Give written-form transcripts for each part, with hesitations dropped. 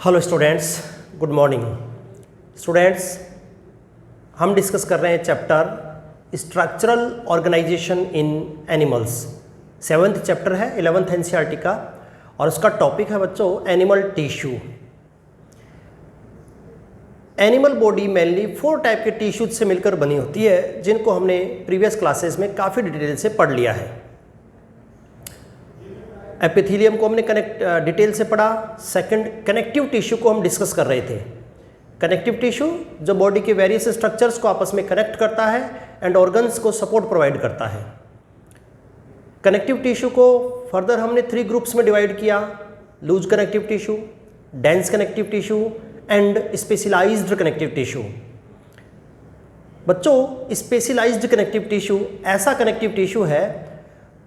Hello students, good morning. Students, हम discuss कर रहे हैं चैप्टर स्ट्रक्चरल ऑर्गेनाइजेशन इन एनिमल्स। 7th चैप्टर है 11th एनसीईआरटी का और उसका टॉपिक है बच्चों animal tissue. Animal body mainly 4 type के टिश्यूज से मिलकर बनी होती है, जिनको हमने प्रीवियस क्लासेस में काफ़ी डिटेल से पढ़ लिया है। एपिथेलियम को हमने डिटेल से पढ़ा। सेकंड, कनेक्टिव टिश्यू को हम डिस्कस कर रहे थे। कनेक्टिव टिश्यू जो बॉडी के वेरियस स्ट्रक्चर्स को आपस में कनेक्ट करता है एंड ऑर्गन्स को सपोर्ट प्रोवाइड करता है। कनेक्टिव टिश्यू को फर्दर हमने 3 ग्रुप्स में डिवाइड किया: loose connective tissue, dense connective tissue and specialised connective tissue. बच्चों, स्पेशलाइज्ड कनेक्टिव टिश्यू ऐसा कनेक्टिव टिश्यू है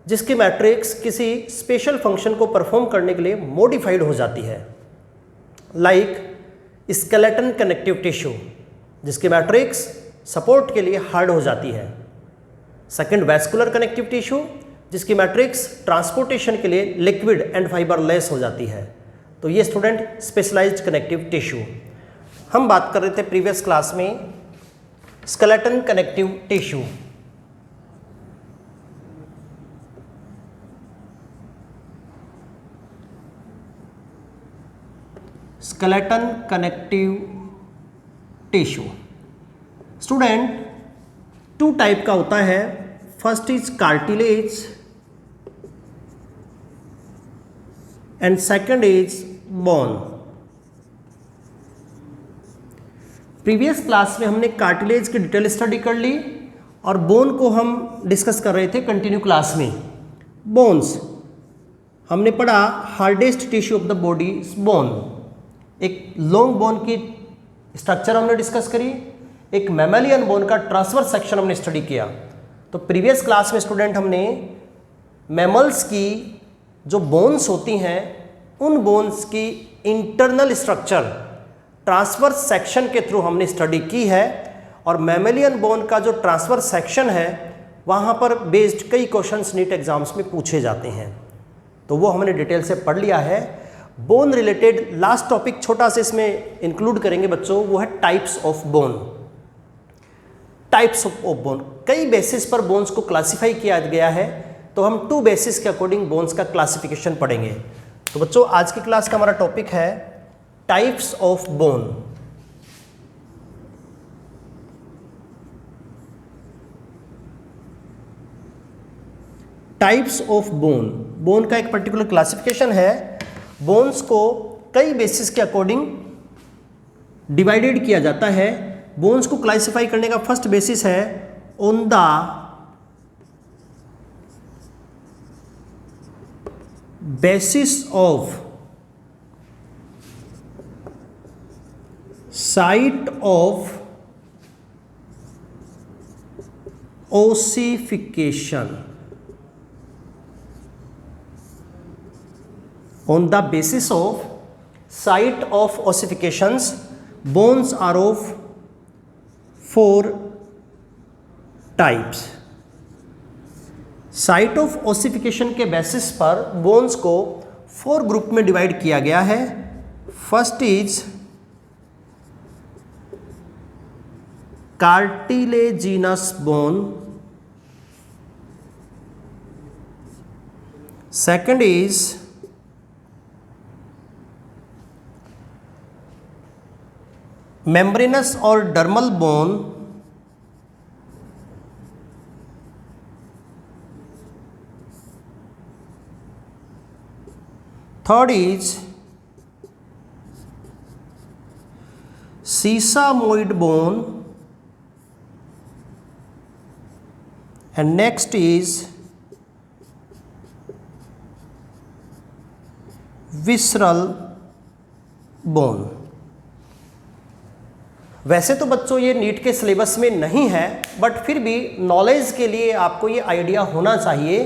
जिसकी मैट्रिक्स किसी स्पेशल फंक्शन को परफॉर्म करने के लिए मॉडिफाइड हो जाती है, लाइक स्केलेटन कनेक्टिव टिश्यू जिसकी मैट्रिक्स सपोर्ट के लिए हार्ड हो जाती है। सेकंड, वैस्कुलर कनेक्टिव टिश्यू जिसकी मैट्रिक्स ट्रांसपोर्टेशन के लिए लिक्विड एंड फाइबरलेस हो जाती है। तो ये स्टूडेंट स्पेशलाइज्ड कनेक्टिव टिश्यू। हम बात कर रहे थे प्रीवियस क्लास में skeleton connective tissue. Skeleton connective tissue student 2 type का होता है। First is cartilage and second is bone. Previous class में हमने कार्टिलेज की डिटेल स्टडी कर ली और बोन को हम डिस्कस कर रहे थे कंटिन्यू क्लास में। बोन्स हमने पढ़ा, hardest tissue of the body is bone. एक लॉन्ग बोन की स्ट्रक्चर हमने डिस्कस करी, एक मैमेलियन बोन का ट्रांसवर्स सेक्शन हमने स्टडी किया। तो प्रीवियस क्लास में स्टूडेंट हमने मैमल्स की जो बोन्स होती हैं उन बोन्स की इंटरनल स्ट्रक्चर ट्रांसवर्स सेक्शन के थ्रू हमने स्टडी की है, और मैमेलियन बोन का जो ट्रांसवर्स सेक्शन है वहाँ पर बेस्ड कई क्वेश्चंस नीट एग्जाम्स में पूछे जाते हैं, तो वो हमने डिटेल से पढ़ लिया है। बोन रिलेटेड लास्ट टॉपिक छोटा सा इसमें इंक्लूड करेंगे बच्चों, वो है types of bone. Types of bone, कई बेसिस पर बोन्स को क्लासिफाई किया गया है, तो हम 2 बेसिस के अकॉर्डिंग बोन्स का क्लासिफिकेशन पढ़ेंगे। तो बच्चों, आज की क्लास का हमारा टॉपिक है types of bone. Types of bone, bone का एक पर्टिकुलर क्लासिफिकेशन है। बोन्स को कई बेसिस के अकॉर्डिंग डिवाइडेड किया जाता है। बोन्स को क्लासिफाई करने का फर्स्ट बेसिस है on the basis of site of ossification. On the basis of site of ossifications, bones are of 4 types. Site of ossification के बेसिस पर बोन्स को 4 ग्रुप में डिवाइड किया गया है। First is cartilaginous bone, second is membranous और dermal bone, third is sesamoid bone, and next is visceral bone. वैसे तो बच्चों ये नीट के सिलेबस में नहीं है, बट फिर भी नॉलेज के लिए आपको ये आइडिया होना चाहिए,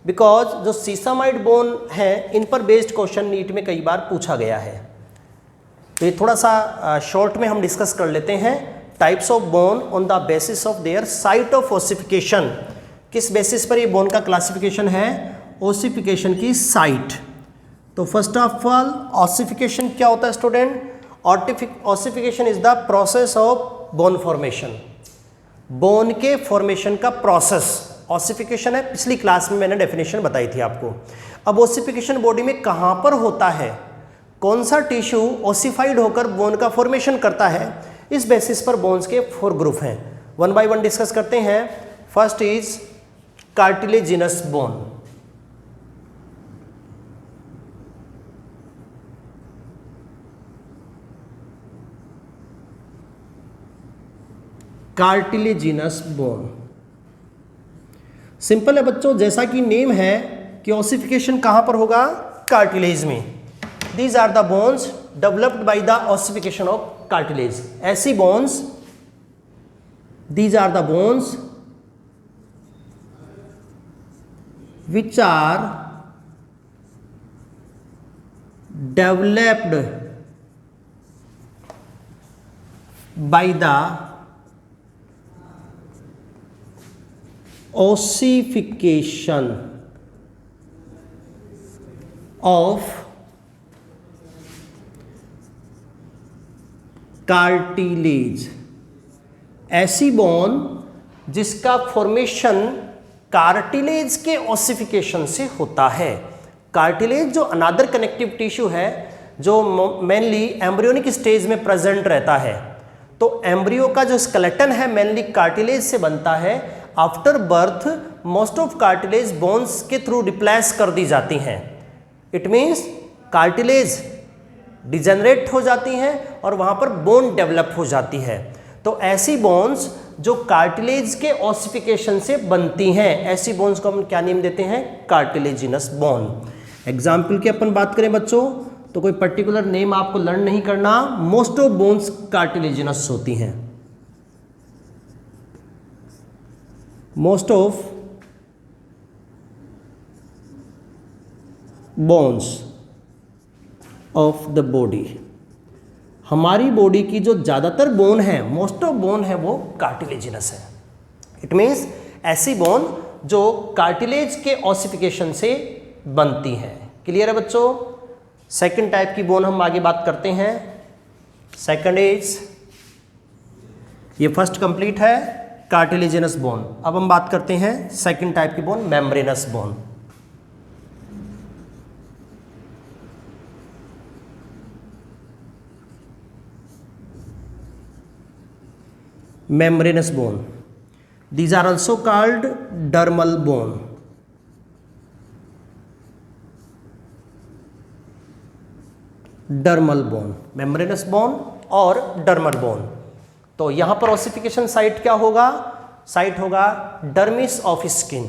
बिकॉज जो सीसामाइड बोन हैं इन पर बेस्ड क्वेश्चन नीट में कई बार पूछा गया है। तो ये थोड़ा सा शॉर्ट में हम डिस्कस कर लेते हैं। Types of bone on the basis of their site of ossification. किस बेसिस पर ये बोन का क्लासिफिकेशन है? ओसिफिकेशन की साइट। तो फर्स्ट ऑफ ऑल ऑसिफिकेशन क्या होता है student? Ossification is the process of bone formation. Bone के फॉर्मेशन का प्रोसेस ऑसिफिकेशन है। पिछली क्लास में मैंने डेफिनेशन बताई थी आपको। अब ऑसिफिकेशन बॉडी में कहाँ पर होता है, कौन सा टिश्यू ऑसिफाइड होकर बोन का फॉर्मेशन करता है, इस बेसिस पर बोन्स के 4 ग्रुप हैं। वन बाय वन डिस्कस करते हैं। First is cartilaginous bone. Cartilaginous bone simple है बच्चों, जैसा कि नेम है कि ऑसिफिकेशन कहां पर होगा, कार्टिलेज में। These are the bones developed by the ossification of cartilage. ऐसी bones, these are the bones which are developed by the ossification of cartilage। ऐसी बोन जिसका फॉर्मेशन कार्टिलेज के ऑसिफिकेशन से होता है। कार्टिलेज जो अनादर कनेक्टिव टिश्यू है जो मेनली एम्ब्रियोनिक स्टेज में प्रेजेंट रहता है, तो एम्ब्रियो का जो स्केलेटन है मेनली कार्टिलेज से बनता है। After birth most of cartilage bones के थ्रू रिप्लेस कर दी जाती हैं। इट मीन्स कार्टिलेज डिजेनरेट हो जाती हैं और वहाँ पर बोन डेवलप हो जाती है। तो ऐसी बोन्स जो कार्टिलेज के ऑसिफिकेशन से बनती हैं, ऐसी बोन्स को हम क्या नेम देते हैं, कार्टिलेजिनस बोन। एग्जाम्पल की अपन बात करें बच्चों तो कोई पर्टिकुलर नेम आपको लर्न नहीं करना, मोस्ट ऑफ बोन्स कार्टिलेजिनस होती हैं। Most of bones of the body, हमारी बॉडी की जो ज़्यादातर बोन है, मोस्ट ऑफ बोन है, वो कार्टिलेजिनस है। इट मीन्स ऐसी बोन जो कार्टिलेज के ऑसिफिकेशन से बनती है। क्लियर है बच्चों? सेकंड टाइप की बोन हम आगे बात करते हैं। सेकंड इज, ये फर्स्ट कंप्लीट है कार्टिलेजिनस बोन। अब हम बात करते हैं सेकंड टाइप की bone, membranes bone. membranous bone, these are also called dermal bone। Dermal bone, membranes bone और डर्मल बोन। तो यहां पर ऑसिफिकेशन साइट क्या होगा, साइट होगा डर्मिस ऑफ स्किन।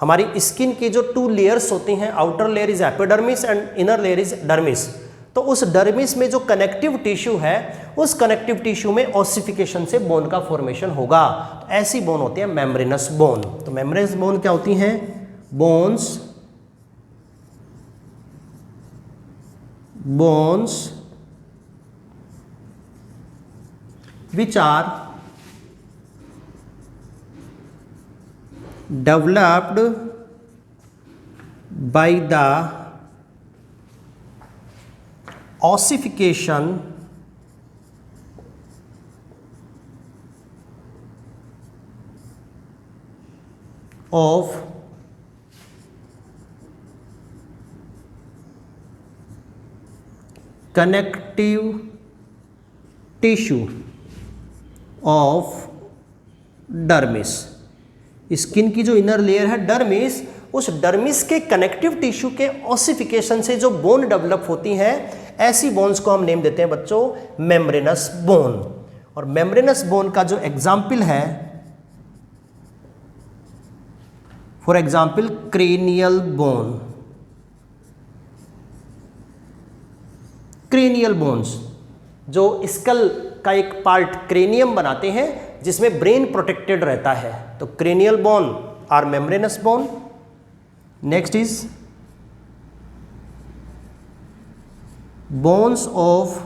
हमारी स्किन की जो 2 लेयर्स होती हैं, outer layer is epidermis and inner layer is dermis. तो उस डर्मिस में जो कनेक्टिव टिश्यू है, उस कनेक्टिव टिश्यू में ऑसिफिकेशन से बोन का फॉर्मेशन होगा। तो ऐसी बोन होती है मेम्ब्रेनस बोन। तो मेम्ब्रेनस बोन क्या होती हैं, bones which are developed by the ossification of connective tissue of dermis. Skin की जो इनर लेयर है डर्मिस, उस डर्मिस के कनेक्टिव टिश्यू के ऑसिफिकेशन से जो बोन डेवलप होती हैं, ऐसी बोन्स को हम नेम देते हैं बच्चों मेम्ब्रेनस बोन। और मेम्ब्रेनस बोन का जो एग्जाम्पल है, for example cranial bone. Cranial bones जो स्कल का एक पार्ट क्रेनियम बनाते हैं जिसमें ब्रेन प्रोटेक्टेड रहता है, तो cranial bone are membranous bone. Next is bones of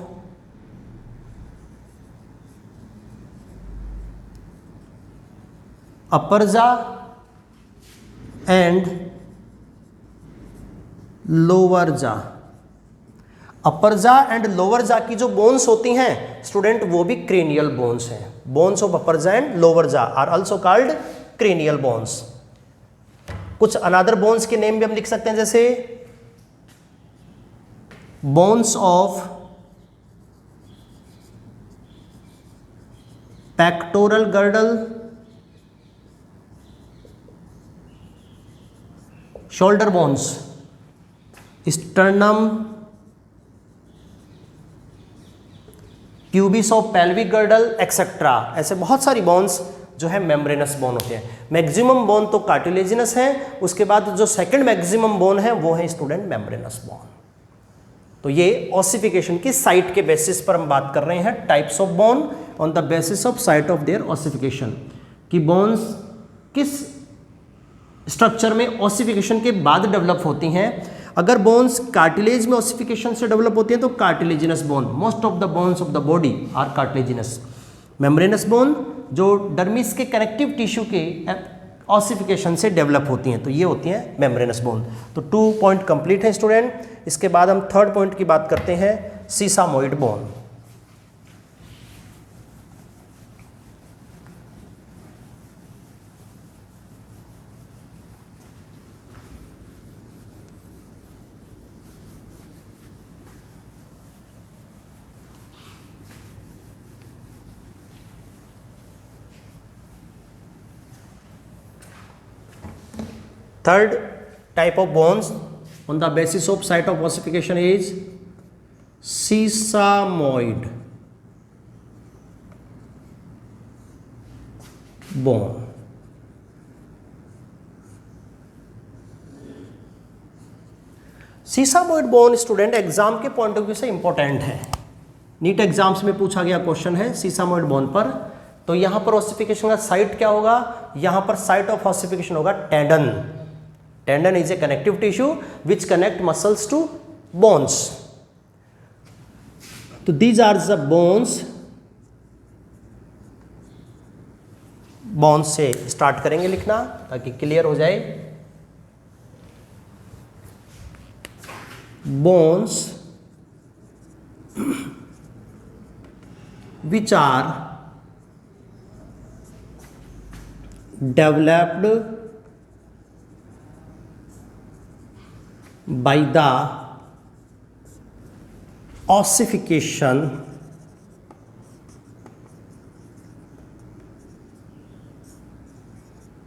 upper jaw and lower जा। अपर जा एंड लोअर जा की जो बोन्स होती हैं स्टूडेंट वो भी क्रेनियल बोन्स हैं। Bones of upper jaw and lower jaw are also called cranial bones. कुछ अनदर बोन्स के नेम भी हम लिख सकते हैं, जैसे bones of pectoral girdle, shoulder bones, sternum, pubis of pelvic girdle etcetera. ऐसे बहुत सारी बोन्स जो है मेम्ब्रेनस बोन होते हैं। मैक्सिमम बोन तो कार्टिलेजिनस है, उसके बाद जो सेकंड मैक्सिमम बोन है वो है स्टूडेंट मेम्ब्रेनस बोन। तो ये ऑसिफिकेशन की साइट के बेसिस पर हम बात कर रहे हैं, types of bone on the basis of site of their ossification, कि बोन्स किस स्ट्रक्चर में ऑसिफिकेशन के बाद डेवलप होती हैं। अगर बोन्स कार्टिलेज में ऑसिफिकेशन से डेवलप होती हैं तो cartilaginous bone. Most of the bones of the body are cartilaginous. Membranous bone जो डर्मिस के कनेक्टिव टिश्यू के ऑसिफिकेशन से डेवलप होती हैं, तो ये होती हैं मेम्ब्रेनस बोन। तो 2 पॉइंट कंप्लीट है स्टूडेंट। इसके बाद हम थर्ड पॉइंट की बात करते हैं, सीसामोइड bone. Third type of bones on the basis of site of ossification is sesamoid bone. Sesamoid bone student exam के पॉइंट ऑफ व्यू से इंपॉर्टेंट है। नीट एग्जाम्स में पूछा गया क्वेश्चन है सीसामोइड बोन पर। तो यहां पर ऑसिफिकेशन का साइट क्या होगा? यहां पर साइट ऑफ ऑसिफिकेशन होगा tendon. Tendon is a connective tissue which connect muscles to bones. तो these are the bones. Bones से स्टार्ट करेंगे लिखना ताकि क्लियर हो जाए। Bones which are developed by the ossification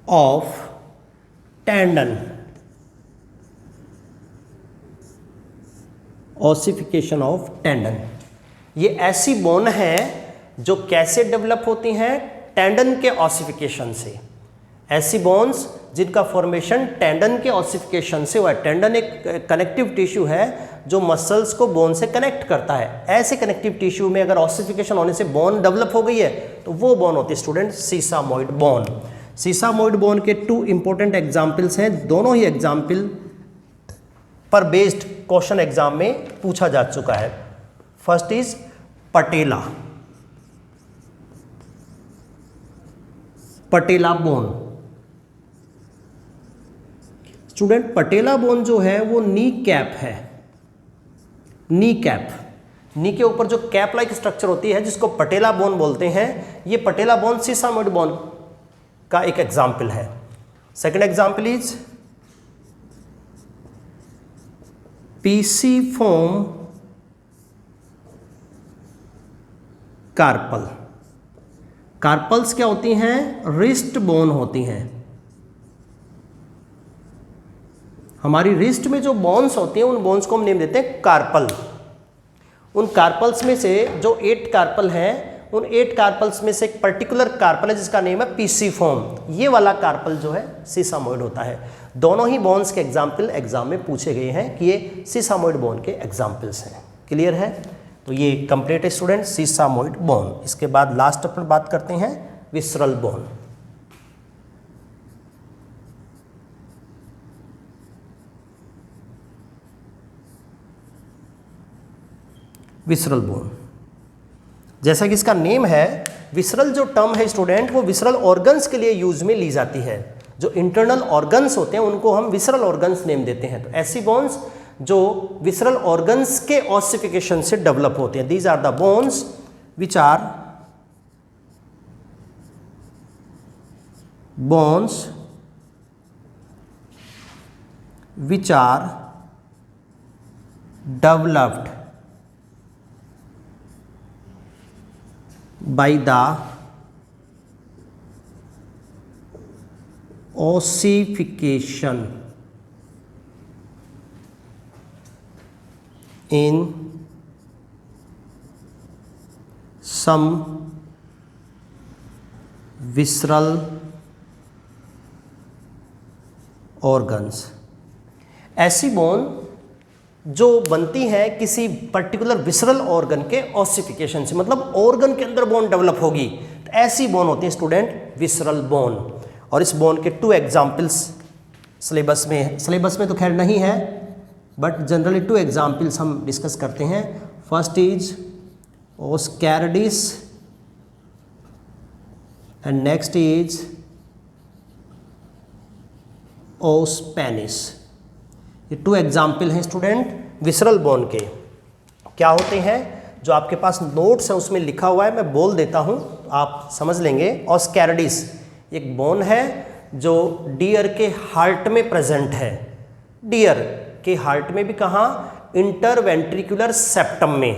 of tendon. Ossification of tendon, ये ऐसी बोन है जो कैसे डेवलप होती हैं? टेंडन के ऑसिफिकेशन से। ऐसी बोन्स जिनका फॉर्मेशन टेंडन के ऑसिफिकेशन से हुआ है। टेंडन एक कनेक्टिव टिश्यू है जो मसल्स को बोन से कनेक्ट करता है। ऐसे कनेक्टिव टिश्यू में अगर ऑसिफिकेशन होने से बोन डेवलप हो गई है तो वो बोन होती है स्टूडेंट सीसामोइड बोन। सीसामोइड बोन के 2 इंपॉर्टेंट एग्जाम्पल्स हैं। दोनों ही एग्जाम्पल पर बेस्ड क्वेश्चन एग्जाम में पूछा जा चुका है। First is patella, patella bone. Student patella bone जो है वो नी कैप है। नी कैप, नी के ऊपर जो कैप लाइक स्ट्रक्चर होती है जिसको पटेला बोन बोलते हैं, ये पटेला बोन सीसामोइड बोन का एक एग्जाम्पल है। Second example is pisiform carpal. Carpals क्या होती हैं? रिस्ट बोन होती हैं। हमारी रिस्ट में जो बोन्स होती हैं उन बोन्स को हम नेम देते हैं कार्पल। उन कार्पल्स में से जो 8 कार्पल हैं, उन 8 कार्पल्स में से एक पर्टिकुलर कार्पल है जिसका नेम है पीसीफॉर्म। ये वाला कार्पल जो है सीसामोइड होता है। दोनों ही बोन्स के एग्जाम्पल एग्जाम में पूछे गए हैं कि ये सीसामोइड बोन के एग्जाम्पल्स हैं। क्लियर है? तो ये कंप्लीट है स्टूडेंट सीसामोइड बोन। इसके बाद लास्ट अपन बात करते हैं विसरल बोन। विसरल बोन, जैसा कि इसका नेम है, विसरल जो टर्म है स्टूडेंट वो विसरल ऑर्गन्स के लिए यूज में ली जाती है। जो इंटरनल ऑर्गन्स होते हैं उनको हम विसरल ऑर्गन्स नेम देते हैं। तो ऐसी बोन्स जो विसरल ऑर्गन्स के ऑसिफिकेशन से डेवलप होते हैं। These are the bones which are developed by the ossification in some visceral organs। ऐसी बोन जो बनती है किसी पर्टिकुलर विसरल ऑर्गन के ऑसिफिकेशन से, मतलब ऑर्गन के अंदर बोन डेवलप होगी, तो ऐसी बोन होती है स्टूडेंट विसरल बोन। और इस बोन के 2 एग्जाम्पल्स सिलेबस में तो खैर नहीं है, बट जनरली 2 एग्जाम्पल्स हम डिस्कस करते हैं। फर्स्ट इज ओस्कैरिडिस and next is os penis. ये 2 एग्जाम्पल हैं स्टूडेंट विसरल बोन के। क्या होते हैं, जो आपके पास नोट्स है उसमें लिखा हुआ है, मैं बोल देता हूँ आप समझ लेंगे। ओस्कैरिडिस एक बोन है जो डियर के हार्ट में प्रेजेंट है। डियर के हार्ट में भी कहाँ, इंटरवेंट्रिकुलर सेप्टम में।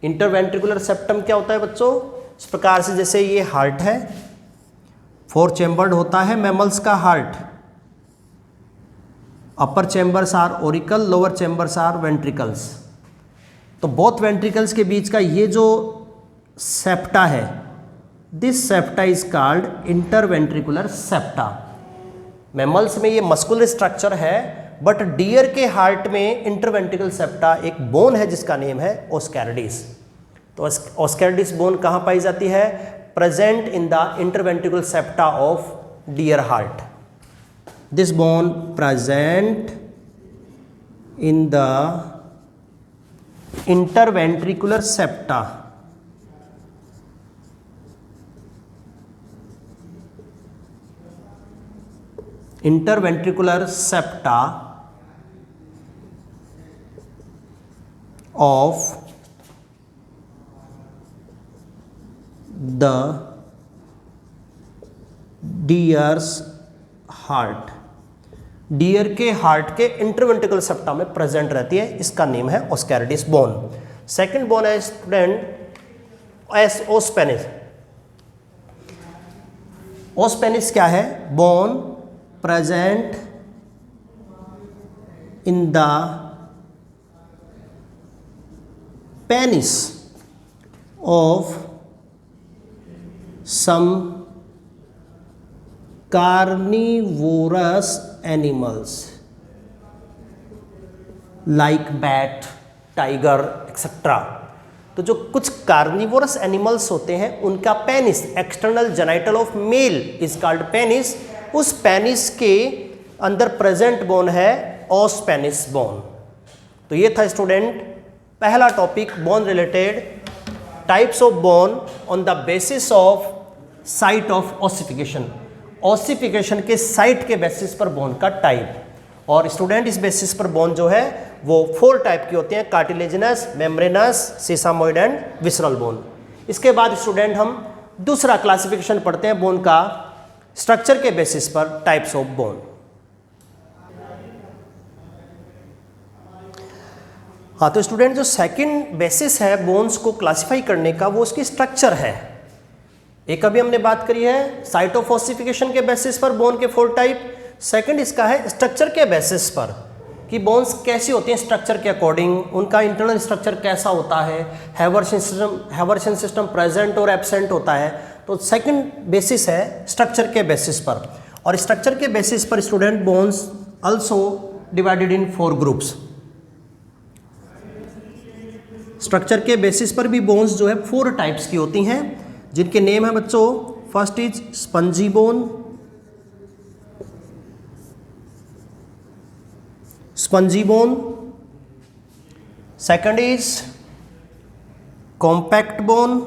इंटरवेंट्रिकुलर सेप्टम क्या होता है बच्चों, इस प्रकार से जैसे ये हार्ट है, 4 चैम्बर्ड होता है मैमल्स का heart. Upper chambers are auricle, lower chambers are ventricles. तो बोथ वेंट्रिकल्स के बीच का ये जो सेप्टा है, this septa is called interventricular septa. Mammals में ये मस्कुलर स्ट्रक्चर है, बट डियर के हार्ट में इंटरवेंट्रिकल सेप्टा एक बोन है जिसका नेम है ओस्कैरिडिस। तो ओस्कैरिडिस बोन कहाँ पाई जाती है, present in the interventricular septa of dear heart. This bone present in the interventricular septa of the deer's heart. Deer के हार्ट के इंटरवेंट्रिकल सेप्टा में प्रेजेंट रहती है, इसका नेम है ओस्कैरिडिस बोन। सेकंड बोन है student os penis. Os penis क्या है, bone present in the penis of some carnivorous animals like bat, tiger, etc. तो जो कुछ कार्निवोरस एनिमल्स होते हैं उनका penis, external genital of male is called penis. उस पेनिस के अंदर प्रेजेंट बोन है ओस पेनिस बोन। तो ये था स्टूडेंट पहला topic, bone related, types of bone on the basis of site of ossification. Ossification के साइट के बेसिस पर बोन का टाइप। और स्टूडेंट इस बेसिस पर बोन जो है वो 4 टाइप की होती हैं, cartilaginous, membranous, sesamoid and visceral bone. इसके बाद स्टूडेंट हम दूसरा क्लासिफिकेशन पढ़ते हैं बोन का स्ट्रक्चर के बेसिस पर, टाइप्स ऑफ बोन। हाँ, तो स्टूडेंट जो सेकंड बेसिस है बोन्स को क्लासिफाई करने का वो उसकी स्ट्रक्चर है। एक अभी हमने बात करी है साइट ऑफ ऑसिफिकेशन के बेसिस पर बोन के 4 टाइप। सेकंड इसका है स्ट्रक्चर के बेसिस पर कि बोन्स कैसी होती हैं स्ट्रक्चर के अकॉर्डिंग, उनका इंटरनल स्ट्रक्चर कैसा होता है, हैवर्सन सिस्टम प्रेजेंट और एब्सेंट होता है। तो सेकंड बेसिस है स्ट्रक्चर के बेसिस पर। और स्ट्रक्चर के बेसिस पर student bones also divided in 4 groups. Structure के बेसिस पर भी बोन्स जो है 4 टाइप्स की होती हैं, जिनके नेम है बच्चों, first is spongy bone, second is compact bone,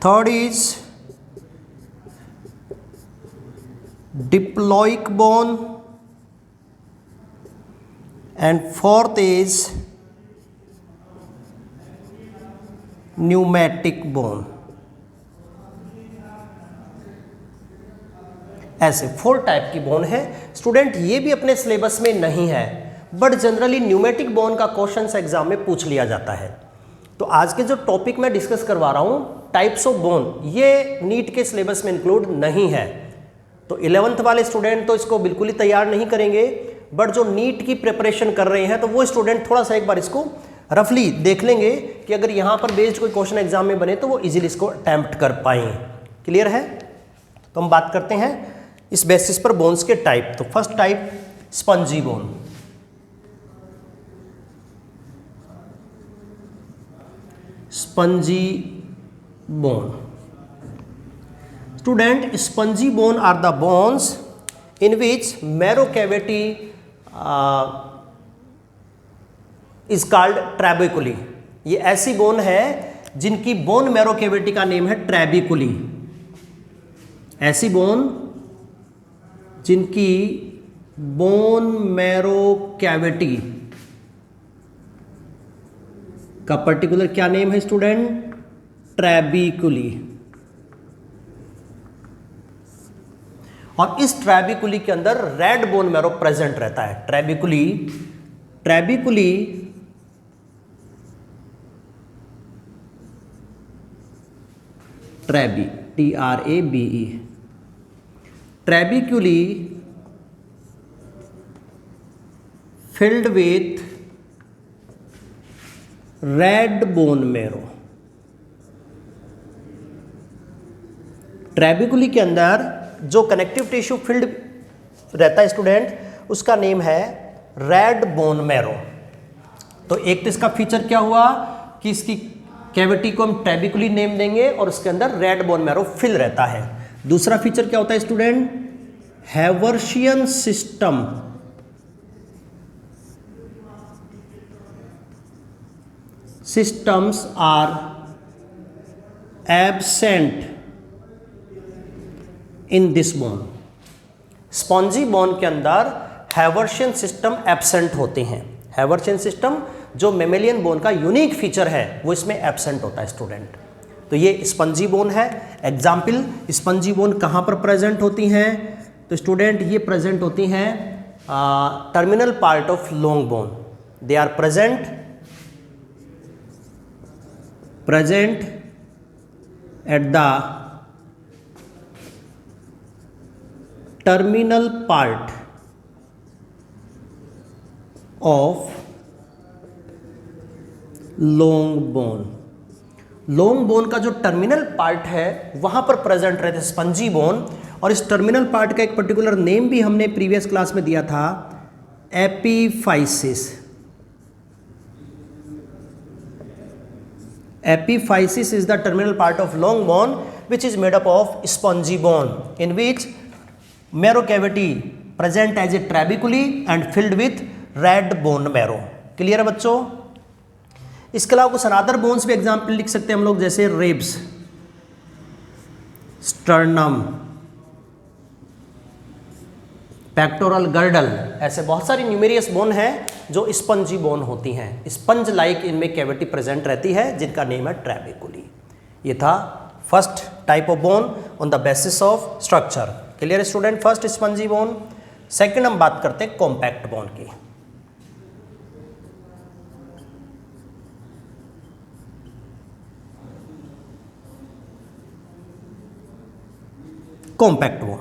third is diploic bone, and fourth is pneumatic bone. ऐसे 4 टाइप की बोन है स्टूडेंट। ये भी अपने सिलेबस में नहीं है, बट जनरली न्यूमेटिक बोन का क्वेश्चन एग्जाम में पूछ लिया जाता है। तो आज के जो टॉपिक मैं डिस्कस करवा रहा हूँ टाइप्स ऑफ बोन, ये नीट के सिलेबस में इंक्लूड नहीं है। तो 11th वाले स्टूडेंट तो इसको बिल्कुल ही तैयार नहीं करेंगे, बट जो नीट की प्रिपरेशन कर रहे हैं तो वो स्टूडेंट थोड़ा सा एक बार इसको रफली देख लेंगे कि अगर यहाँ पर बेस्ड कोई क्वेश्चन एग्जाम में बने तो वो इजीली इसको अटेम्प्ट कर पाएंगे। क्लियर है? तो हम बात करते हैं इस बेसिस पर बोन्स के टाइप। तो first type spongy bone. Spongy bone student, spongy bone are the bones in which marrow cavity is called trabeculae। ये ऐसी बोन है जिनकी बोन मैरो कैविटी का नेम है ट्रैबिकुली। ऐसी बोन जिनकी बोन मैरो कैविटी का पर्टिकुलर क्या नेम है स्टूडेंट? ट्रैबिकुली। और इस ट्रैबिकुली के अंदर रेड बोन मैरो प्रेजेंट रहता है। Trabeculae TRABE trabeculae filled with red bone marrow. Trabeculae के अंदर जो कनेक्टिव टिश्यू फिल्ड रहता है स्टूडेंट, उसका नेम है रेड बोन मैरो। तो एक तो इसका फीचर क्या हुआ कि इसकी कैविटी को हम ट्रैबिकुली नेम देंगे और उसके अंदर रेड बोन मैरो फिल रहता है। दूसरा फीचर क्या होता है student? Haversian system. Systems are absent in this bone. Spongy bone के अंदर हैवर्शियन सिस्टम एब्सेंट होते हैं। हैवर्शियन सिस्टम जो मेमेलियन बोन का यूनिक फीचर है वो इसमें एब्सेंट होता है स्टूडेंट। तो ये स्पंजी बोन है। एग्जाम्पल, स्पंजी बोन कहाँ पर प्रेजेंट होती हैं? तो स्टूडेंट ये प्रेजेंट होती हैं terminal part of long bone. They are present at the terminal part of long bone. Long bone का जो टर्मिनल पार्ट है वहां पर प्रेजेंट रहते स्पंजी बोन। और इस टर्मिनल पार्ट का एक पर्टिकुलर नेम भी हमने प्रीवियस क्लास में दिया था, epiphysis. Epiphysis is the terminal part of long bone which is made up of spongy bone in which marrow cavity present as a trabeculae and filled with red bone marrow. Clear है बच्चों? इसके अलावा कुछ अनादर bones भी example लिख सकते हैं हम लोग, जैसे रिब्स, स्टर्नम, पेक्टोरल गर्डल। ऐसे बहुत सारी न्यूमेरियस बोन है जो स्पंजी बोन होती हैं। स्पंज लाइक इनमें कैविटी प्रेजेंट रहती है जिनका नेम है ट्रैबिकुली। ये था first type of bone on the basis of structure. Clear student? First spongy bone. Second हम बात करते हैं कॉम्पैक्ट बोन की। Compact bone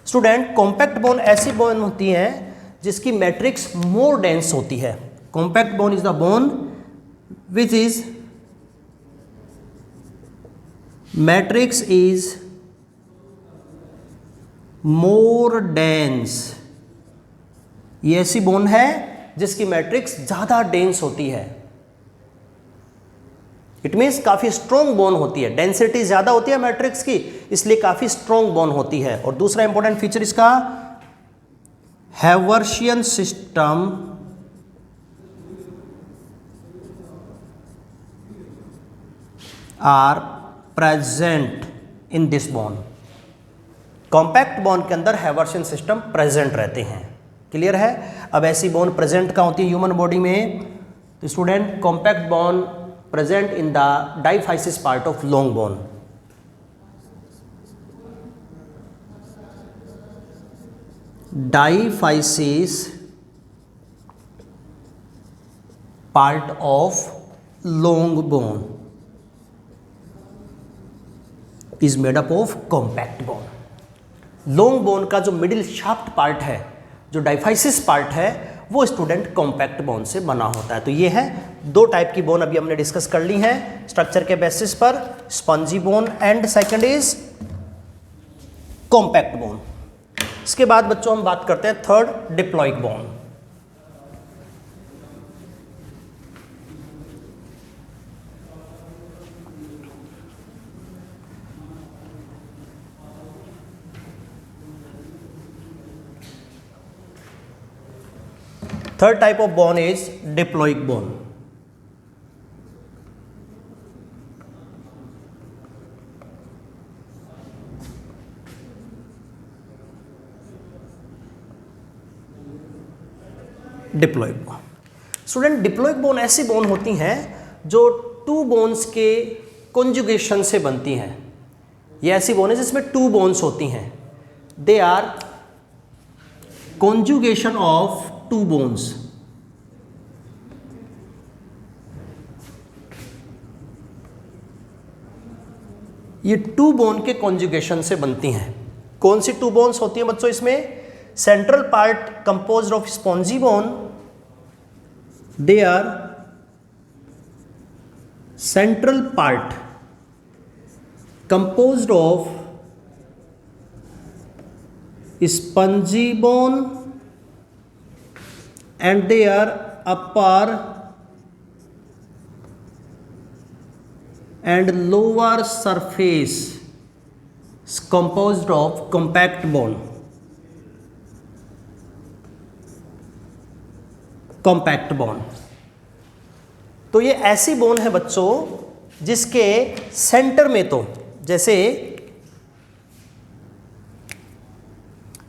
student, compact bone ऐसी बोन होती है जिसकी मैट्रिक्स मोर डेंस होती है। Compact bone is the bone which is matrix is more dense. ये ऐसी बोन है जिसकी मैट्रिक्स ज्यादा डेंस होती है। इट मीन्स काफी स्ट्रॉन्ग बोन होती है, डेंसिटी ज्यादा होती है मैट्रिक्स की, इसलिए काफी स्ट्रॉन्ग बोन होती है। और दूसरा इंपॉर्टेंट फीचर इसका Haversian system are present in this bone. Compact bone के अंदर हैवर्सियन सिस्टम प्रेजेंट रहते हैं। क्लियर है। अब ऐसी बोन प्रेजेंट कहाँ होती है ह्यूमन बॉडी में? तो student compact bone present in the diaphysis part of long bone. Diaphysis part of long bone is made up of compact bone. Long bone का जो मिडिल शाफ्ट पार्ट है, जो diaphysis part है, वो student compact bone से बना होता है। तो ये है दो टाइप की बोन अभी हमने डिस्कस कर ली है स्ट्रक्चर के बेसिस पर, spongy bone and second is compact bone. इसके बाद बच्चों हम बात करते हैं third, diploic bone. Third type of bone is diploic bone. Diploic bone student, diploic bone ऐसी बोन होती हैं जो टू बोन्स के कॉन्जुगेशन से बनती हैं। ये ऐसी बोन है जिसमें टू बोन्स होती हैं। They are conjugation of two bones. ये टू बोन के कॉन्जुगेशन से बनती हैं। कौन सी टू बोन्स होती हैं बच्चों इसमें? Central part composed of spongy bone, they are central part composed of spongy bone and they are upper and lower surface composed of compact bone. Compact bone, तो ये ऐसी बोन है बच्चों जिसके सेंटर में, तो जैसे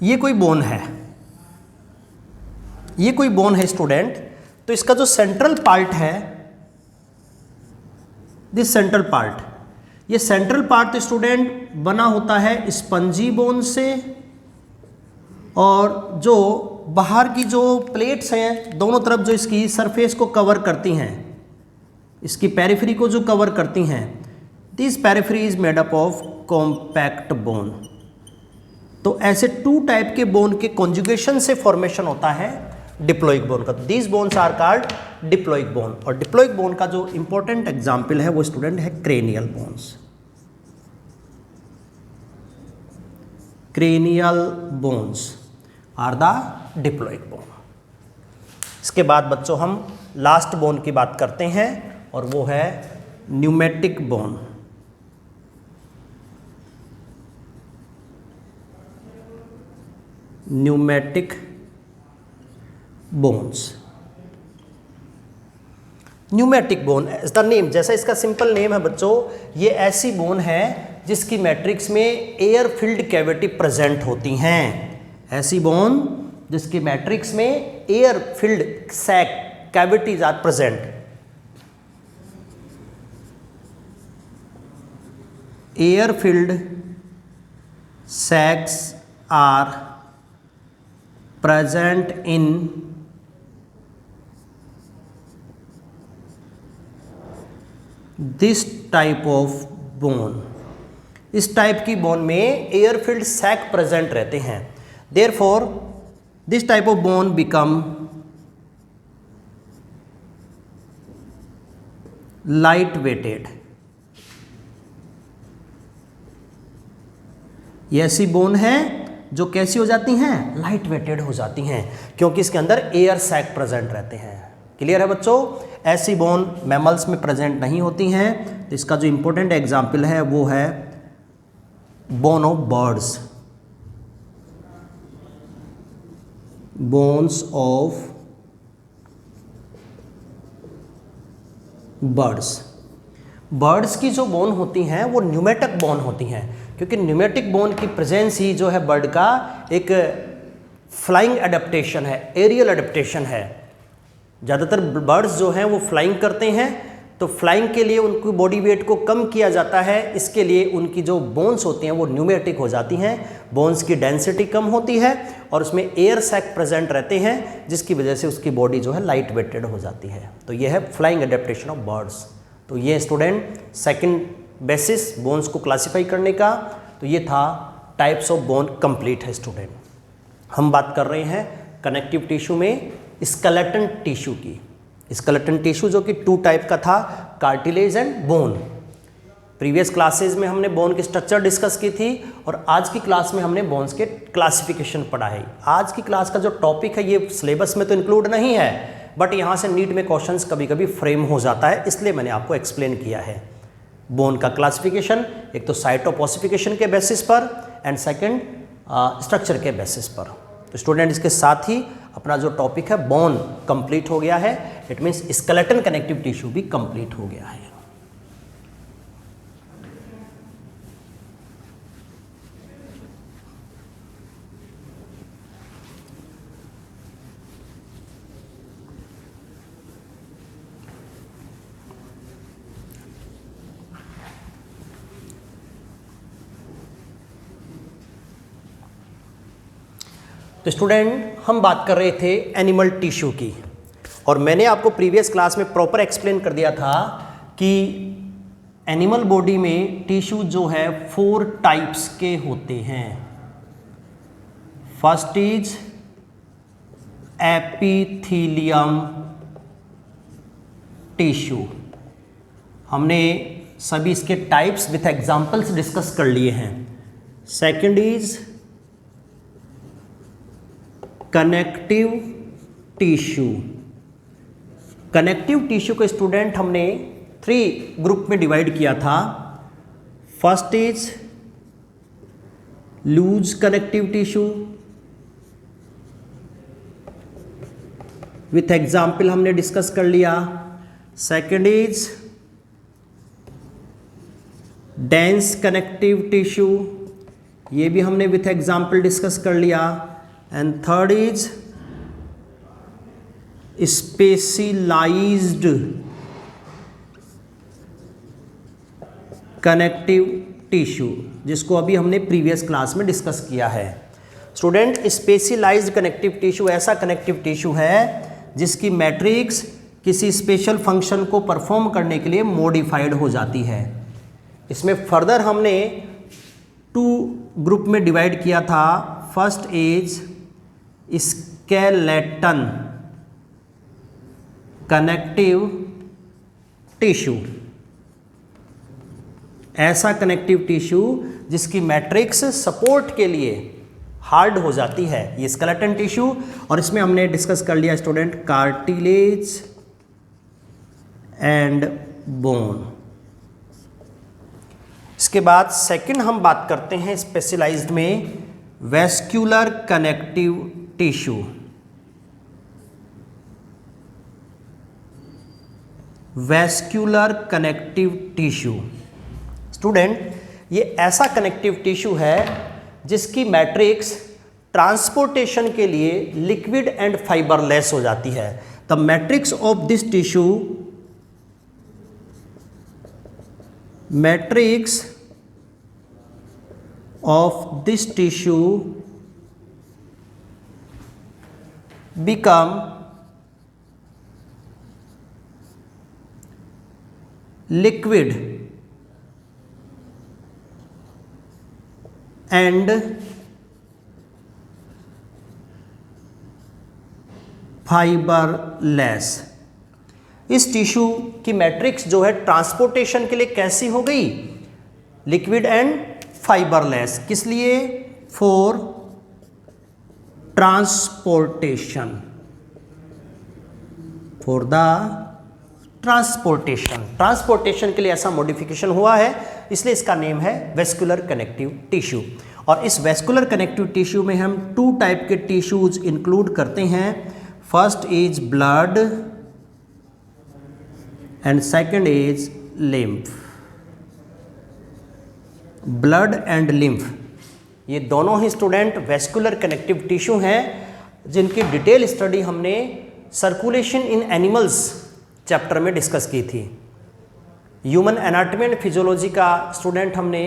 ये कोई बोन है, ये कोई बोन है स्टूडेंट, तो इसका जो सेंट्रल पार्ट है, दिस सेंट्रल पार्ट, ये सेंट्रल पार्ट तो स्टूडेंट बना होता है स्पंजी बोन से, और जो बाहर की जो प्लेट्स हैं दोनों तरफ जो इसकी सरफेस को कवर करती हैं, इसकी पेरिफेरी को जो कवर करती हैं, this periphery is made up of compact bone. तो ऐसे टू टाइप के बोन के कॉन्जुगेशन से फॉर्मेशन होता है डिप्लॉइक बोन का। These bones are called diploic bone. और डिप्लॉइक बोन का जो इंपॉर्टेंट एग्जाम्पल है वो स्टूडेंट है cranial bones. Cranial bones are the diploic bone. इसके बाद बच्चों हम लास्ट बोन की बात करते हैं और वो है pneumatic bone. Pneumatic bones. Pneumatic bone as the name, जैसा इसका सिंपल नेम है बच्चों, ये ऐसी बोन है जिसकी मैट्रिक्स में एयर फिल्ड कैविटी प्रेजेंट होती हैं। ऐसी बोन जिसकी मैट्रिक्स में air filled sac cavities are present. Air filled sacs are present in this type of bone. इस टाइप की बोन में एयर फिल्ड सैक प्रेजेंट रहते हैं। Therefore this type of bone become light weighted. ये ऐसी bone है जो कैसी हो जाती हैं? लाइट वेटेड हो जाती हैं, क्योंकि इसके अंदर एयर सैक प्रेजेंट रहते हैं। क्लियर है बच्चों? ऐसी बोन मैमल्स में प्रेजेंट नहीं होती हैं। तो इसका जो इंपॉर्टेंट एग्जाम्पल है वो है bone of birds. Bones of birds. Birds की जो बोन होती हैं वो न्यूमेटिक बोन होती हैं, क्योंकि न्यूमेटिक बोन की प्रेजेंस ही जो है बर्ड का एक फ्लाइंग एडेप्टेशन है, एरियल एडेप्टेशन है। ज़्यादातर बर्ड्स जो हैं वो फ्लाइंग करते हैं, तो फ्लाइंग के लिए उनकी बॉडी वेट को कम किया जाता है, इसके लिए उनकी जो बोन्स होती हैं वो न्यूमेटिक हो जाती हैं, बोन्स की डेंसिटी कम होती है और उसमें एयर सैक प्रेजेंट रहते हैं, जिसकी वजह से उसकी बॉडी जो है लाइट वेटेड हो जाती है। तो ये है फ्लाइंग एडेप्टेशन ऑफ बर्ड्स। तो ये स्टूडेंट सेकंड बेसिस बोन्स को क्लासीफाई करने का, तो ये था टाइप्स ऑफ बोन कंप्लीट है स्टूडेंट। हम बात कर रहे हैं कनेक्टिव टिश्यू में स्केलेटन टिश्यू की। स्केलेटन टिश्यू जो कि 2 टाइप का था, cartilage and bone. Previous classes में हमने बोन की स्ट्रक्चर डिस्कस की थी और आज की क्लास में हमने बोन्स के क्लासिफिकेशन पढ़ा है। आज की क्लास का जो टॉपिक है ये सिलेबस में तो इंक्लूड नहीं है, बट यहाँ से नीट में क्वेश्चंस कभी कभी फ्रेम हो जाता है, इसलिए मैंने आपको एक्सप्लेन किया है। बोन का क्लासिफिकेशन एक तो साइट ऑफ ऑसिफिकेशन के बेसिस पर एंड सेकेंड स्ट्रक्चर के बेसिस पर। तो स्टूडेंट इसके साथ ही अपना जो टॉपिक है बोन कंप्लीट हो गया है, it means skeleton connective tissue भी कंप्लीट हो गया है। तो स्टूडेंट हम बात कर रहे थे एनिमल टिश्यू की, और मैंने आपको प्रीवियस क्लास में प्रॉपर एक्सप्लेन कर दिया था कि एनिमल बॉडी में टिश्यू जो है 4 टाइप्स के होते हैं। First is epithelium tissue. हमने सभी इसके टाइप्स विथ एग्जांपल्स डिस्कस कर लिए हैं। Second is connective tissue. Connective tissue को स्टूडेंट हमने 3 ग्रुप में डिवाइड किया था। First is loose connective tissue, with example हमने डिस्कस कर लिया। Second is dense connective tissue, ये भी हमने विथ एग्जाम्पल डिस्कस कर लिया। And third is specialized connective tissue, जिसको अभी हमने प्रीवियस क्लास में डिस्कस किया है। स्टूडेंट स्पेशलाइज्ड कनेक्टिव टिश्यू ऐसा कनेक्टिव टिश्यू है जिसकी मैट्रिक्स किसी स्पेशल फंक्शन को परफॉर्म करने के लिए मॉडिफाइड हो जाती है। इसमें फर्दर हमने 2 ग्रुप में डिवाइड किया था। First is skeleton connective tissue, ऐसा कनेक्टिव टिश्यू जिसकी मैट्रिक्स सपोर्ट के लिए हार्ड हो जाती है, ये स्केलेटन टिश्यू। और इसमें हमने डिस्कस कर लिया स्टूडेंट कार्टिलेज एंड बोन। इसके बाद सेकंड हम बात करते हैं स्पेशलाइज्ड में vascular connective tissue. Vascular connective tissue student ये ऐसा कनेक्टिव टिश्यू है जिसकी मैट्रिक्स ट्रांसपोर्टेशन के लिए लिक्विड एंड फाइबरलेस हो जाती है। The matrix of this tissue, matrix of this tissue become liquid and फाइबरलेस। इस टिश्यू की मैट्रिक्स जो है ट्रांसपोर्टेशन के लिए कैसी हो गई, लिक्विड एंड फाइबरलेस। किस लिए, for transportation, for the transportation, transportation के लिए ऐसा मॉडिफिकेशन हुआ है, इसलिए इसका नेम है वेस्कुलर कनेक्टिव टिश्यू। और इस वेस्कुलर कनेक्टिव टिश्यू में हम 2 टाइप के टिश्यूज इंक्लूड करते हैं। First is blood and second is lymph. Blood and lymph, ये दोनों ही स्टूडेंट वेस्कुलर कनेक्टिव टिश्यू हैं जिनकी डिटेल स्टडी हमने सर्कुलेशन इन एनिमल्स चैप्टर में डिस्कस की थी। ह्यूमन एनाटॉमी एंड फिजियोलॉजी का स्टूडेंट हमने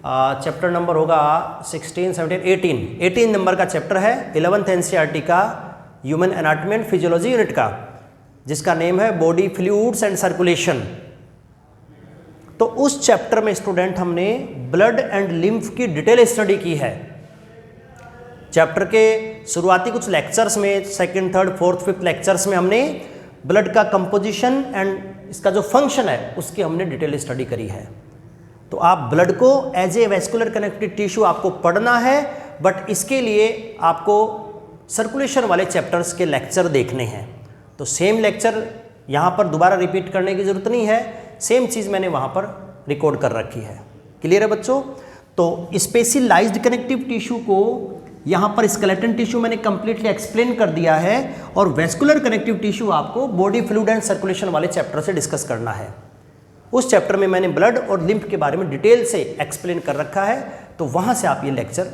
चैप्टर नंबर होगा 16, 17, 18 नंबर का चैप्टर है 11th NCERT का human anatomy and physiology unit का, जिसका नेम है बॉडी फ्लूइड्स एंड सर्कुलेशन। तो उस चैप्टर में स्टूडेंट हमने ब्लड एंड लिम्फ की डिटेल स्टडी की है। चैप्टर के शुरुआती कुछ लेक्चर्स में, second, third, fourth, fifth lectures में हमने ब्लड का कंपोजिशन एंड इसका जो फंक्शन है उसकी हमने डिटेल स्टडी करी है। तो आप ब्लड को as a vascular connective tissue आपको पढ़ना है, बट इसके लिए आपको सर्कुलेशन वाले चैप्टर्स के लेक्चर देखने हैं। तो सेम लेक्चर यहाँ पर दोबारा रिपीट करने की ज़रूरत नहीं है, सेम चीज़ मैंने वहाँ पर रिकॉर्ड कर रखी है। क्लियर है बच्चों? तो स्पेशलाइज्ड कनेक्टिव टिश्यू को यहाँ पर स्केलेटन टिश्यू मैंने कंप्लीटली एक्सप्लेन कर दिया है, और वेस्कुलर कनेक्टिव टिश्यू आपको बॉडी फ्लूइड एंड सर्कुलेशन वाले चैप्टर से डिस्कस करना है। उस चैप्टर में मैंने ब्लड और लिम्फ के बारे में डिटेल से एक्सप्लेन कर रखा है, तो वहाँ से आप ये लेक्चर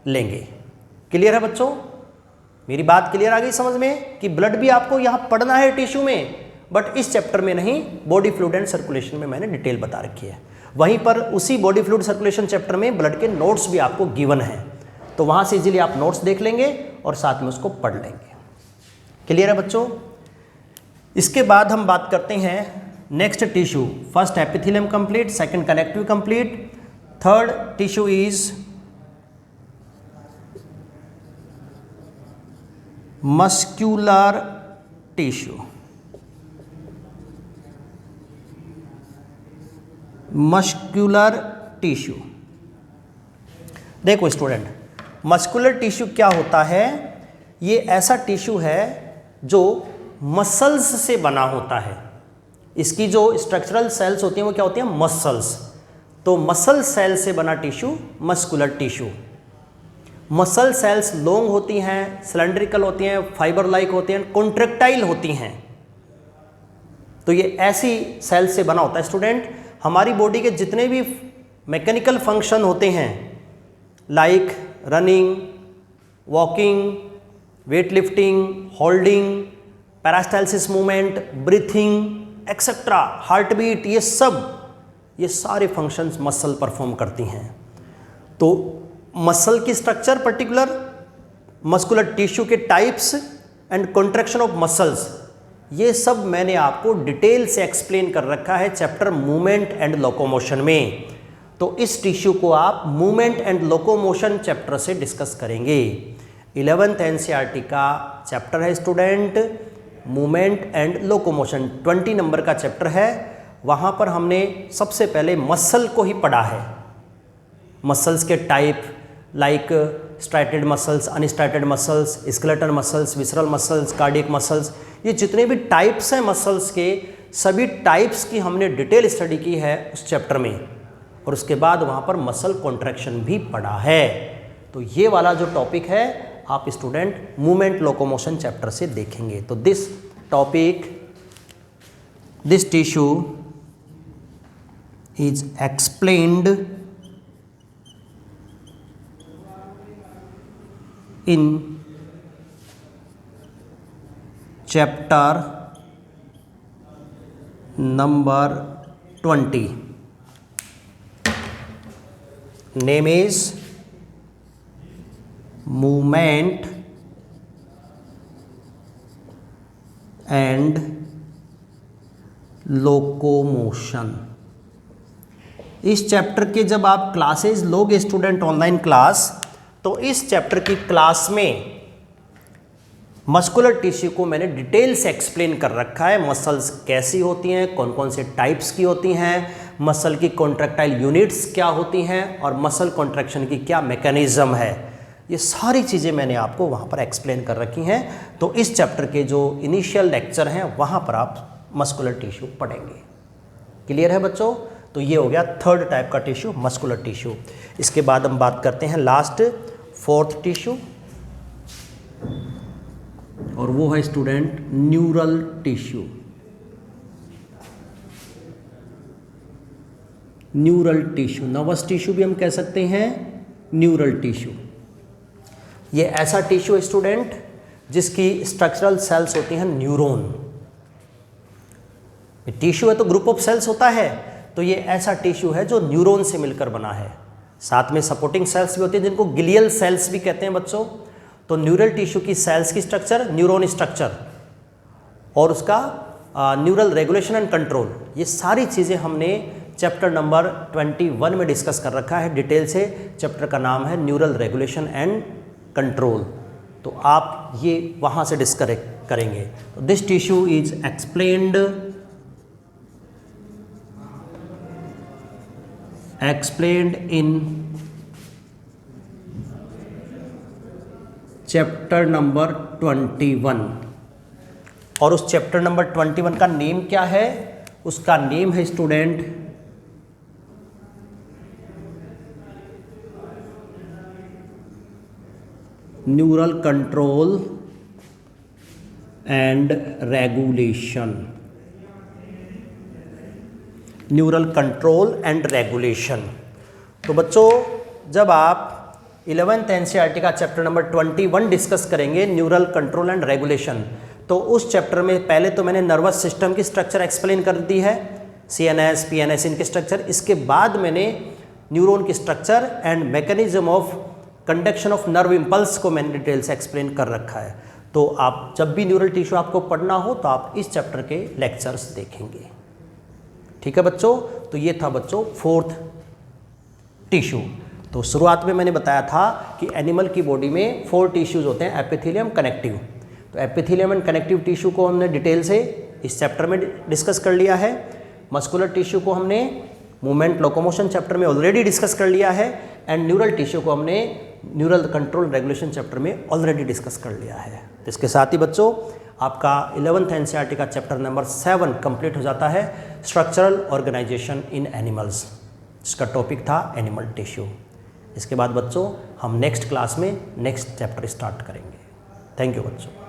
लेंगे। क्लियर है बच्चों? मेरी बात क्लियर आ गई समझ में कि ब्लड भी आपको यहाँ पढ़ना है टिश्यू में, बट इस चैप्टर में नहीं, बॉडी फ्लूइड एंड सर्कुलेशन में मैंने डिटेल बता रखी है। वहीं पर उसी बॉडी फ्लूइड सर्कुलेशन चैप्टर में ब्लड के नोट्स भी आपको गिवन हैं, तो वहाँ से इजीली आप नोट्स देख लेंगे और साथ में उसको पढ़ लेंगे। क्लियर है बच्चों? इसके बाद हम बात करते हैं next tissue. First epithelium complete, second connective complete, third tissue is muscular tissue. Muscular tissue, देखो स्टूडेंट, मस्कुलर टिश्यू क्या होता है? ये ऐसा टिश्यू है जो मसल्स से बना होता है। इसकी जो स्ट्रक्चरल सेल्स होती हैं वो क्या होती हैं? मसल्स। तो मसल सेल से बना tissue muscular tissue. Muscle cells long होती हैं, सिलेंड्रिकल होती हैं, फाइबर लाइक होती हैं, कॉन्ट्रेक्टाइल होती हैं। तो ये ऐसी सेल से बना होता है स्टूडेंट। हमारी बॉडी के जितने भी मैकेनिकल फंक्शन होते हैं, like running, walking, weight lifting, holding, peristalsis movement, breathing etcetera, heart beat, ये सारे फंक्शंस मसल परफॉर्म करती हैं। तो मसल की स्ट्रक्चर, पर्टिकुलर मस्कुलर टिश्यू के types and contraction of muscles, ये सब मैंने आपको डिटेल से एक्सप्लेन कर रखा है चैप्टर मूवमेंट एंड लोकोमोशन में। तो इस टिश्यू को आप मूवमेंट एंड लोकोमोशन चैप्टर से डिस्कस करेंगे। 11th NCERT का चैप्टर है student movement and locomotion, 20 number का चैप्टर है। वहाँ पर हमने सबसे पहले मसल को ही पढ़ा है। मसल्स के type like striated muscles, unstriated muscles, skeletal muscles, visceral muscles, cardiac muscles, ये जितने भी टाइप्स हैं मसल्स के, सभी टाइप्स की हमने डिटेल स्टडी की है उस चैप्टर में। और उसके बाद वहाँ पर मसल कॉन्ट्रैक्शन भी पढ़ा है। तो ये वाला जो टॉपिक है आप स्टूडेंट मूवमेंट लोकोमोशन चैप्टर से देखेंगे। तो this topic, this tissue is explained in chapter number 20. Name is movement and locomotion. इस चैप्टर के जब आप क्लासेस लोगे स्टूडेंट ऑनलाइन क्लास, तो इस चैप्टर की क्लास में मस्कुलर टिश्यू को मैंने डिटेल से एक्सप्लेन कर रखा है। मसल्स कैसी होती हैं, कौन कौन से टाइप्स की होती हैं, मसल की कॉन्ट्रैक्टाइल यूनिट्स क्या होती हैं और मसल कॉन्ट्रैक्शन की क्या मैकेनिज्म है, ये सारी चीज़ें मैंने आपको वहाँ पर एक्सप्लेन कर रखी हैं। तो इस चैप्टर के जो इनिशियल लेक्चर हैं वहाँ पर आप मस्कुलर टिश्यू पढ़ेंगे। क्लियर है बच्चों? तो ये हो गया थर्ड टाइप का टिश्यू, मस्कुलर टिश्यू। इसके बाद हम बात करते हैं लास्ट फोर्थ टिश्यू, और वो है student neural tissue. Neural tissue, nervous tissue भी हम कह सकते हैं न्यूरल टिश्यू। ये ऐसा टिश्यू है स्टूडेंट जिसकी स्ट्रक्चरल सेल्स होती हैं न्यूरॉन। टिश्यू है तो ग्रुप ऑफ सेल्स होता है, तो ये ऐसा टिश्यू है जो न्यूरॉन से मिलकर बना है। साथ में सपोर्टिंग सेल्स भी होती हैं जिनको ग्लियल सेल्स भी कहते हैं बच्चों। तो न्यूरल टिश्यू की सेल्स की स्ट्रक्चर, न्यूरॉन स्ट्रक्चर और उसका न्यूरल रेगुलेशन एंड कंट्रोल, ये सारी चीज़ें हमने चैप्टर नंबर 21 में डिस्कस कर रखा है डिटेल से। चैप्टर का नाम है न्यूरल रेगुलेशन एंड कंट्रोल, तो आप ये वहाँ से डिस्कस करेंगे। तो this tissue is explained in chapter number 21। और उस चैप्टर नंबर 21 का नेम क्या है? उसका नेम है student neural control and regulation. Neural control and regulation. तो बच्चों जब आप 11th एनसीईआरटी का चैप्टर नंबर 21 डिस्कस करेंगे न्यूरल कंट्रोल एंड रेगुलेशन, तो उस चैप्टर में पहले तो मैंने नर्वस सिस्टम की स्ट्रक्चर एक्सप्लेन कर दी है, CNS, PNS इनके स्ट्रक्चर। इसके बाद मैंने न्यूरॉन की structure and mechanism of conduction of nerve impulse को मैंने डिटेल से एक्सप्लेन कर रखा है। तो आप जब भी न्यूरल टिश्यू आपको पढ़ना हो तो आप इस चैप्टर के लेक्चर्स देखेंगे। ठीक है बच्चों, तो ये था बच्चों 4th टिश्यू। तो शुरुआत में मैंने बताया था कि एनिमल की बॉडी में 4 टिश्यूज होते हैं, एपिथेलियम, कनेक्टिव। तो एपिथेलियम एंड कनेक्टिव टिश्यू को हमने डिटेल से इस चैप्टर में डिस्कस कर लिया है। मस्कुलर टिश्यू को हमने मूवमेंट लोकोमोशन चैप्टर में ऑलरेडी डिस्कस कर लिया है, एंड न्यूरल टिश्यू को हमने न्यूरल कंट्रोल रेगुलेशन चैप्टर में ऑलरेडी डिस्कस कर लिया है। तो इसके साथ ही बच्चों आपका 11th एनसीईआरटी का चैप्टर नंबर 7 कंप्लीट हो जाता है, स्ट्रक्चरल ऑर्गेनाइजेशन इन एनिमल्स, जिसका टॉपिक था एनिमल टिश्यू। इसके बाद बच्चों हम नेक्स्ट क्लास में नेक्स्ट चैप्टर स्टार्ट करेंगे। थैंक यू बच्चों।